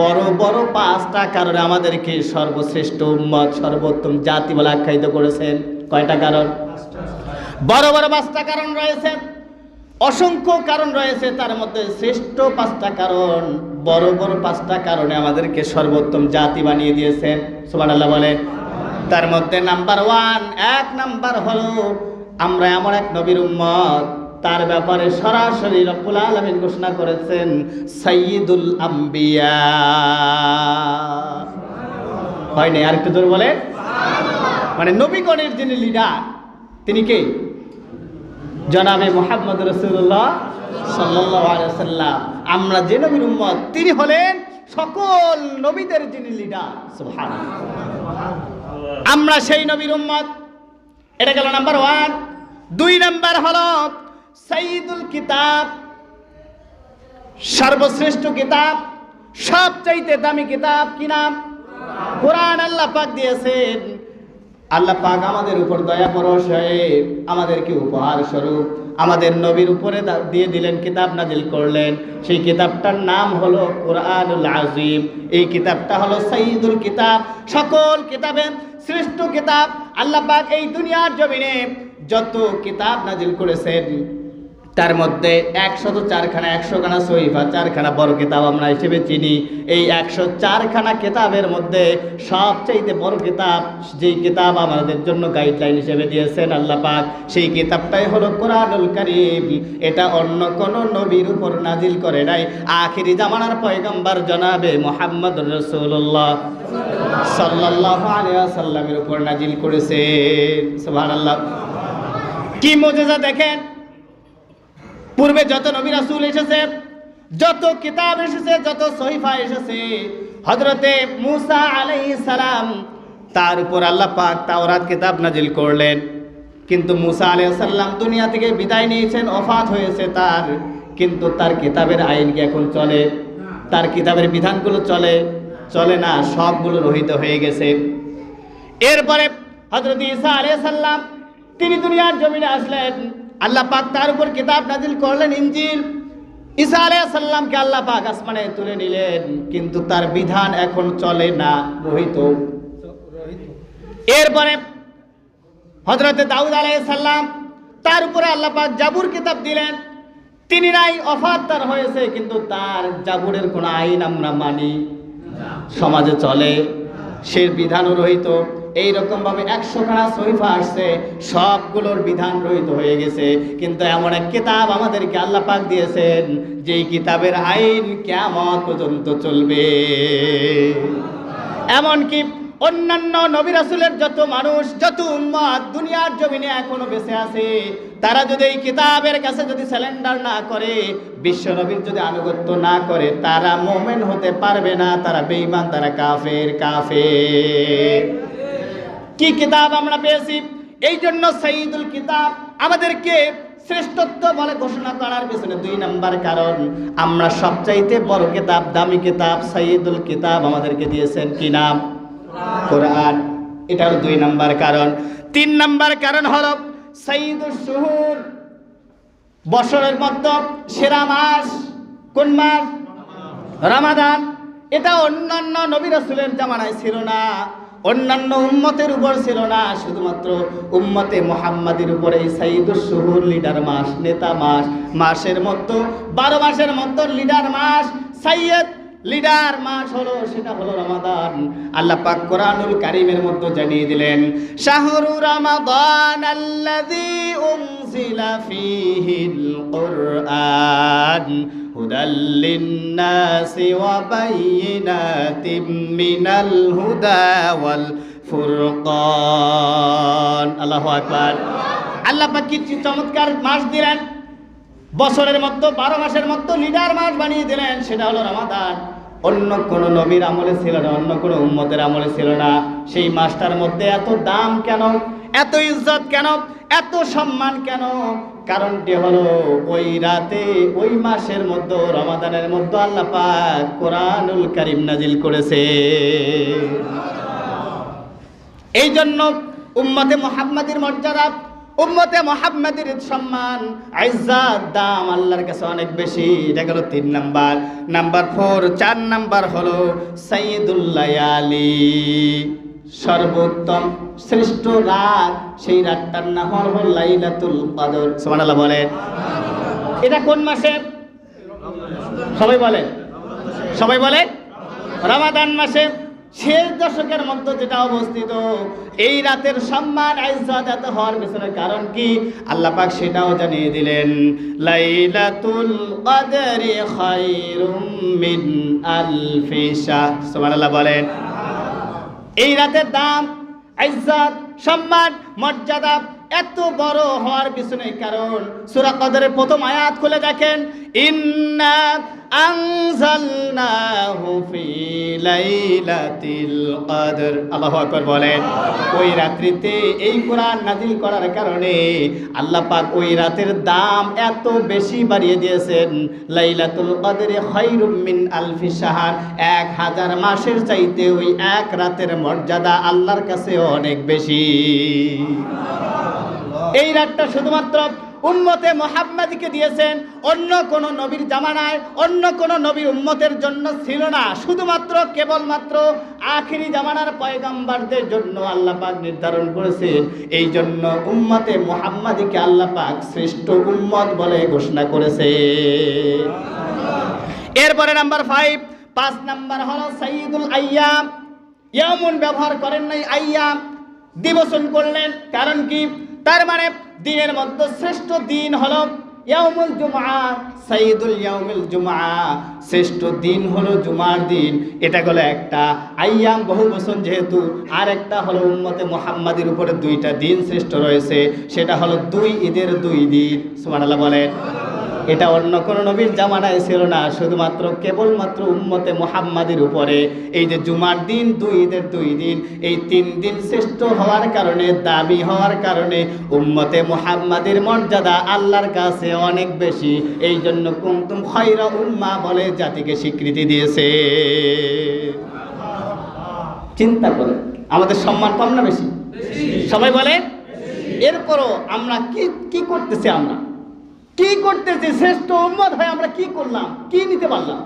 বড় বড় পাঁচটা কারণে আমাদেরকে সর্বশ্রেষ্ঠ উম্মত, সর্বোত্তম জাতি বলে আখ্যায়িত করেছেন। কয়টা কারণ? বড় বড় পাঁচটা কারণ রয়েছে, অসংখ্য কারণ রয়েছে, তার মধ্যে শ্রেষ্ঠ পাঁচটা কারণ, বড় বড় পাঁচটা কারণে আমাদেরকে সর্বোত্তম জাতি বানিয়ে দিয়েছেন। সুবহানাল্লাহ বলেন। তার মধ্যে নাম্বার 1, 1 নাম্বার হলো আমরা এমন এক নবীর উম্মত, তার ব্যাপারে সরাসরি রব্বুল আলামিন ঘোষণা করেছেন সাইয়্যিদুল আম্বিয়া। হয় না? আরেকটু জোরে বলে। মানে নবীগণের যিনি লিডার, তিনি কে? জনাবে মুহাম্মদ রাসূলুল্লাহ সাল্লাল্লাহু আলাইহি ওয়াসাল্লাম। আমরা যে নবীর উম্মত, তিনি হলেন সকল নবীদের যিনি লিডার। সুবহানাল্লাহ। আমরা সেই নবীর উম্মত। এটা গেল নাম্বার 1। 2 নাম্বার হলো সাইয়্যিদুল কিতাব, সর্বশ্রেষ্ঠ কিতাব, সবচাইতে দামি কিতাব। কি নাম? কোরআন। আল্লাহ পাক দিয়েছেন। আল্লাহ পাক আমাদের উপর দয়া পরশ হয়ে আমাদেরকে উপহার স্বরূপ আমাদের নবীর উপরে দিয়ে দিলেন, কিতাব নাজিল করলেন। সেই কিতাবটার নাম হলো কোরআনুল আযীম। এই কিতাবটা হলো সাইয়্যিদুল কিতাব, সকল কিতাবের শ্রেষ্ঠ কিতাব। আল্লাহ পাক এই দুনিয়ার জমিনে যত কিতাব নাজিল করেছেন, তার মধ্যে 104খানা, 100খানা সহিফা, 4খানা বড় কিতাব আমরা হিসেবে চিনি। এই 104খানা কিতাবের মধ্যে সবচেয়ে বড় কিতাব, যেই কিতাব আমাদের জন্য গাইডলাইন হিসেবে দিয়েছেন আল্লাহ পাক, সেই কিতাবটাই হলো কোরআনুল কারীম। এটা অন্য কোন নবীর উপর নাজিল করে নাই, আখিরি জামানার পয়গম্বর জনাবে মুহাম্মদ রাসূলুল্লাহ সাল্লাল্লাহু আলাইহি ওয়াসাল্লামের উপর নাজিল করেছে। সুবহানাল্লাহ। কি মুজিজা দেখেন! পূর্বে যত নবী রাসূল এসেছে, যত কিতাব এসেছে, যত সহিফা এসেছে, হযরতে মূসা আলাইহিস সালাম, তার উপর আল্লাহ পাক তাওরাত কিতাব নাজিল করলেন। কিন্তু মূসা আলাইহিস সালাম দুনিয়া থেকে বিদায় নিয়েছেন, ওফাত হয়েছে তার। কিন্তু তার কিতাবের আইন কি এখন চলে? তার কিতাবের বিধানগুলো চলে না, সবগুলো রহিত হয়ে গেছে। এরপরে হযরত ঈসা আলাইহিস সালাম, তিনি দুনিয়ার জমিনে আসলেন। আল্লাহ পাক তার উপর কিতাব নাজিল করলেন, ইনজিল। ঈসা আলাইহিস সালামকে আল্লাহ পাক আসমানে তুলে নিলেন, কিন্তু তার বিধান এখন চলে না, রহিত। এরপরে হযরতে দাউদ আলাইহিস সালাম, তার উপরে আল্লাহ পাক জাবুর কিতাব দিলেন। তিনি নাই, ওফাত তার হয়েছে, কিন্তু তার জাবুরের কোন আইন আমরা মানি, সমাজে চলে, সে বিধানও রহিত। এইরকম ভাবে 100খানা সহিফা আসছে, সবগুলোর বিধান রহিত হয়ে গেছে। কিন্তু এমন এক কিতাব আমাদেরকে আল্লাহ পাক দিয়েছেন, যেই কিতাবের আইন কিয়ামত পর্যন্ত চলবে। এমনকি অন্যান্য নবী রাসূলের যত মানুষ, যত উম্মত দুনিয়ার জমিনে এখনো বেঁচে আছে, তারা যদি এই কিতাবের কাছে যদি সারেন্ডার না করে, বিশ্ব নবীর যদি আনুগত্য না করে, তারা মুমিন হতে পারবে না, তারা বেঈমান, তারা কাফের। কি কিতাব আমরা পেয়েছি! এই জন্য সাইয়্যিদুল কিতাব আমাদেরকে শ্রেষ্ঠত্ব বলে ঘোষণা করার পেছনে 2 নাম্বার কারণ, আমরা সবচাইতে বড় কিতাব, দামি কিতাব সাইয়্যিদুল কিতাব আমাদেরকে দিয়েছেন। কি নাম? কোরআন। এটা হলো 2 নাম্বার কারণ। 3 নাম্বার কারণ হলো সাইয়্যিদুশ শুহুর, বছরের মধ্যে সেরা মাস। কোন মাস? রমাদান। এটা অন্যান্য নবী রাসূলের জামানায় ছিল না, অন্যান্য উম্মতের উপর ছিল না, শুধুমাত্র উম্মতে মুহাম্মাদির উপরে এই সাইয়্যিদুশ শুহুর, লিডার মাস, নেতা মাস। মাসের মধ্যে 12 মাসের মধ্যে লিডার মাস, সাইয়্যিদ লিডার মাস হলো, সেটা হলো রমাদান। আল্লাহ পাক কোরআনুল কারীমের মধ্যে জানিয়ে দিলেন, শাহরু রমাদান আল্লাযী উনজিলা ফীহিল কুরআন হুদাল লিন-নাসি ওয়া বায়িনাতিম মিনাল হুদা ওয়াল ফুরকান। আল্লাহু আকবার। আল্লাহ পাক কি চমৎকার মাস দিলেন! বছরের মধ্যে 12 মাসের মধ্যে লিডার মাস বানিয়ে দিলেন, সেটা হলো রমাদান। অন্য কোন নবীর আমলে ছিল না, অন্য কোন উম্মতের আমলে ছিল না। সেই মাসটার মধ্যে এত দাম কেন, এত ইজ্জত কেন, এত সম্মান কেন? কারণটি হলো ওই রাতে, ওই মাসের মধ্যে, রমাদানের মধ্যে আল্লাহ পাক কোরআনুল কারীম নাজিল করেছে। এই জন্য উম্মতে মুহাম্মাদির মর্যাদা উম্মতে মুহাম্মাদের সম্মান, ইজ্জত, দাম আল্লাহর কাছে অনেক বেশি। এটা গেল 3 নাম্বার। নাম্বার 4, 4 নাম্বার হলো সাইয়্যিদুল লায়ালি, সর্বোত্তম শ্রেষ্ঠ রাত। সেই রাতটার নাম হলো লাইলাতুল কদর। সুবহানাল্লাহ বলেন। এটা কোন মাসে? সবাই বলেন, সবাই বলেন। রমাদান মাসে শেষ দশকের মধ্যে যেটা অবস্থিত। এই রাতের সম্মান ইজ্জত এত হওয়ার পিছনে কারণ কি আল্লাহ পাক সেটাও জানিয়ে দিলেন। লাইলাতুল কদরি খায়রুম মিন আলফি শাহর। সুবহানাল্লাহ বলেন। এই রাতের দাম, ইজ্জত, সম্মান, মর্যাদা এত বড় হওয়ার পিছনে কারণ সূরা কদরের প্রথম আয়াত খুলে দেখেন, ইন্না আনজালনাহু ফি লাইলাতিল কদর। আল্লাহু আকবার বলেন। ওই রাত্রিতে এই কোরআন নাযিল করার কারণে আল্লাহ পাক ওই রাতের দাম এত বেশি বাড়িয়ে দিয়েছেন। লাইলাতুল কদরে খায়রুম মিন আলফি শাহর, 1000 মাসের চাইতে ওই এক রাতের মর্যাদা আল্লাহর কাছে অনেক বেশি। এই রাতটা শুধুমাত্র উম্মতে মুহাম্মাদীকে দিয়েছেন, অন্য কোন নবীর জামানায় অন্য কোন নবীর উম্মতের জন্য ছিল না। শুধুমাত্র কেবলমাত্র আখিরি জামানার পয়গম্বরদের জন্য আল্লাহ পাক নির্ধারণ করেছেন। এই জন্য উম্মতে মুহাম্মাদীকে আল্লাহ পাক শ্রেষ্ঠ উম্মত বলে ঘোষণা করেছে। এরপরে নাম্বার 5 নাম্বার হলো সাইয়্যিদুল আইয়াম। ইয়ামুন ব্যবহার করেন নাই, আইয়াম দিবসন করলেন। কারণ কি? তার মানে দিনের মধ্যে শ্রেষ্ঠ দিন হলো ইয়াউমুল জুমআ, সাইয়্যিদুল ইয়াউমিল জুমআ, শ্রেষ্ঠ দিন হলো জুমার দিন। এটা হলো একটা আইয়াম বহু বচন যেহেতু। আর একটা হলো উম্মতে মুহাম্মাদীর উপরে 2টা দিন শ্রেষ্ঠ রয়েছে, সেটা হলো 2 ঈদের 2 দিন। সুবহানাল্লাহ বলেন। এটা অন্য কোন নবীর জামানায় ছিল না, শুধুমাত্র কেবলমাত্র উম্মতে মুহাম্মাদীর উপরে। এই যে জুমার দিন, 2 ঈদের 2 দিন, এই 3 দিন শ্রেষ্ঠ হওয়ার কারণে, দাবি হওয়ার কারণে উম্মতে মুহাম্মাদীর মর্যাদা আল্লাহর কাছে অনেক বেশি। এই জন্য কুনতুম খায়রা উম্মাহ বলে জাতিকে স্বীকৃতি দিয়েছে। চিন্তা করেন, আমাদের সম্মান কম না বেশি? সবাই বলে। এরপরও আমরা কি করতেছি? আমরা কি করতেছি? শ্রেষ্ঠ উম্মত হয়ে আমরা কি করলাম? কি নিতে পারলাম?